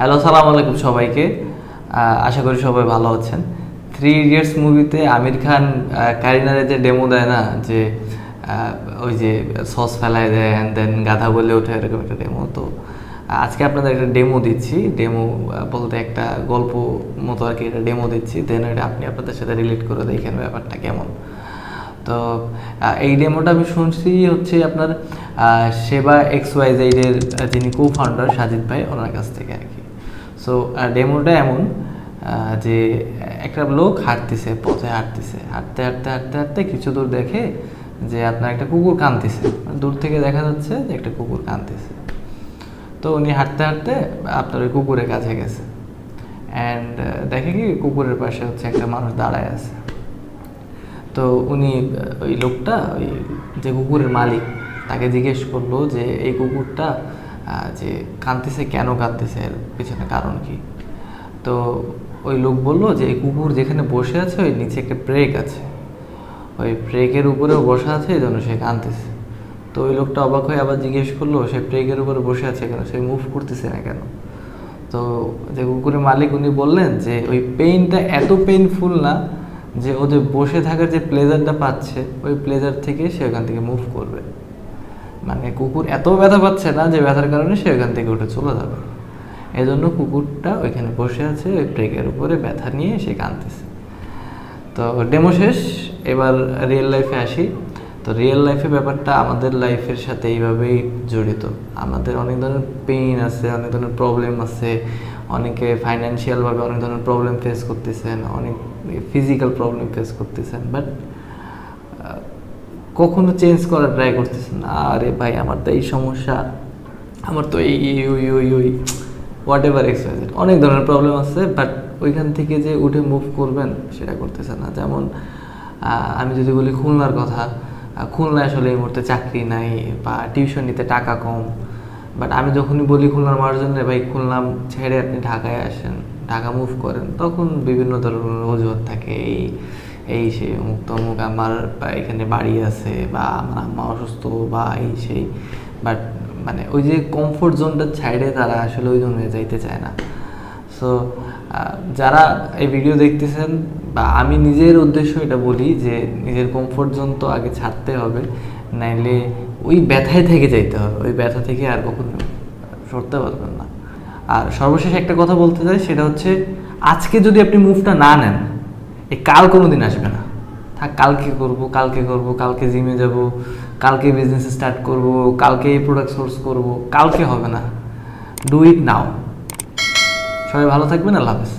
Hello, সালাম আলাইকুম সবাইকে। আশা করি সবাই ভালো আছেন। 3 ইডিয়টস মুভিতে আমির খান কারিনারে যে ডেমো দেয় না, যে ওই যে সস ফেলায় দেয় অ্যান্ড দেন গাধা বলে ওঠে, এরকম একটা ডেমো। তো আজকে আপনাদের একটা ডেমো দিচ্ছি। ডেমো বলতে একটা গল্প মতো আর কি, একটা ডেমো দিচ্ছি। দেন এটা আপনি আপনাদের সাথে রিলেট করে দেখেন ব্যাপারটা কেমন। তো এই ডেমোটা আমি শুনছি হচ্ছে আপনার সেবা XYZ-এর যিনি কো ফাউন্ডার সাজিদ ভাই, ওনার কাছ থেকে আর কি। সো ডেমোটা এমন যে একটা লোক হাঁটতেছে, পথে হাঁটতেছে, হাঁটতে হাঁটতে হাঁটতে হাঁটতে কিছু দূর দেখে যে আপনার একটা কুকুর কাঁদতেছে। দূর থেকে দেখা যাচ্ছে যে একটা কুকুর কাঁদতেছে। তো উনি হাঁটতে হাঁটতে আপনার ওই কুকুরের কাছে গেছে অ্যান্ড দেখে কি কুকুরের পাশে হচ্ছে একটা মানুষ দাঁড়ায় আছে। তো উনি ওই লোকটা, ওই যে কুকুরের মালিক, তাকে জিজ্ঞেস করলো যে এই কুকুরটা যে কাঁদতেছে, কেন কাঁদতেছে, এর পিছনে কারণ কি। তো ওই লোক বললো যে এই কুকুর যেখানে বসে আছে ওই নিচে একটা ব্রেক আছে, ওই ব্রেকের উপরেও বসা আছে, এই জন্য সে কাঁদতেছে। তো ওই লোকটা অবাক হয়ে আবার জিজ্ঞেস করলো সে ব্রেকের উপরে বসে আছে কেন, সে মুভ করতেছে না কেন। তো যে কুকুরের মালিক উনি বললেন যে ওই পেইনটা এত পেইনফুল না যে ও যে বসে থাকার যে প্লেজারটা পাচ্ছে, ওই প্লেজার থেকে সে ওখান থেকে মুভ করবে। মানে কুকুর এত ব্যথা পাচ্ছে না যে ব্যথার কারণে সে ওখান থেকে উঠে চলে যাবে। এই জন্য কুকুরটা ওইখানে বসে আছে ওই ব্রেকের উপরে, ব্যথা নিয়ে সে কাঁদতেছে। তো ডেমো শেষ, এবার রিয়েল লাইফে আসি। তো রিয়েল লাইফে ব্যাপারটা আমাদের লাইফের সাথে এইভাবেই জড়িত। আমাদের অনেক ধরনের পেইন আছে, অনেক ধরনের প্রবলেম আছে। অনেকে ফাইন্যান্সিয়ালভাবে অনেক ধরনের প্রবলেম ফেস করতেছেন, অনেক ফিজিক্যাল প্রবলেম ফেস করতেছেন, বাট কখনো চেঞ্জ করার ট্রাই করতেছেন না। আরে ভাই, আমার তো এই সমস্যা, আমার তো এই ওই ওই ওই হোয়াট এভার এক্সপেরিয়েন্স, অনেক ধরনের প্রবলেম আছে, বাট ওইখান থেকে যে উঠে মুভ করবেন সেটা করতেছেন না। যেমন আমি যদি বলি খুলনার কথা, খুলনায় আসলে এই মুহূর্তে চাকরি নাই বা টিউশন নিতে টাকা কম। বাট আমি যখনই বলি খুলনার মানুষজনরে ভাই খুলনা ছেড়ে আপনি ঢাকায় আসেন, ঢাকা মুভ করেন, তখন বিভিন্ন ধরনের অজুহাত থাকে, এই সেই অমুক তমুক, আমার এখানে বাড়ি আছে বা আমার আম্মা অসুস্থ বা এই সেই। বাট মানে ওই যে কমফোর্ট জোনটা ছাইড়ে তারা আসলে ওই জন্য যাইতে চায় না। সো যারা এই ভিডিও দেখতেছেন, বা আমি নিজের উদ্দেশ্য এটা বলি যে নিজের কমফোর্ট জোন তো আগে ছাড়তে হবে, নাইলে ওই ব্যথায় থেকে যাইতে হবে, ওই ব্যথা থেকে আর কখনো সরতে পারবেন না। আর সর্বশেষ একটা কথা বলতে চাই, সেটা হচ্ছে আজকে যদি আপনি মুভটা না নেন, এই কাল কোনো দিন আসবে না। থাক, কালকে করব, কালকে করব, কালকে জিমে যাব, কালকে বিজনেস স্টার্ট করব, কালকে এই প্রোডাক্ট সোর্স করব, কালকে হবে না। ডু ইট নাও। সবাই ভালো থাকবেন, আল্লাহ হাফেজ।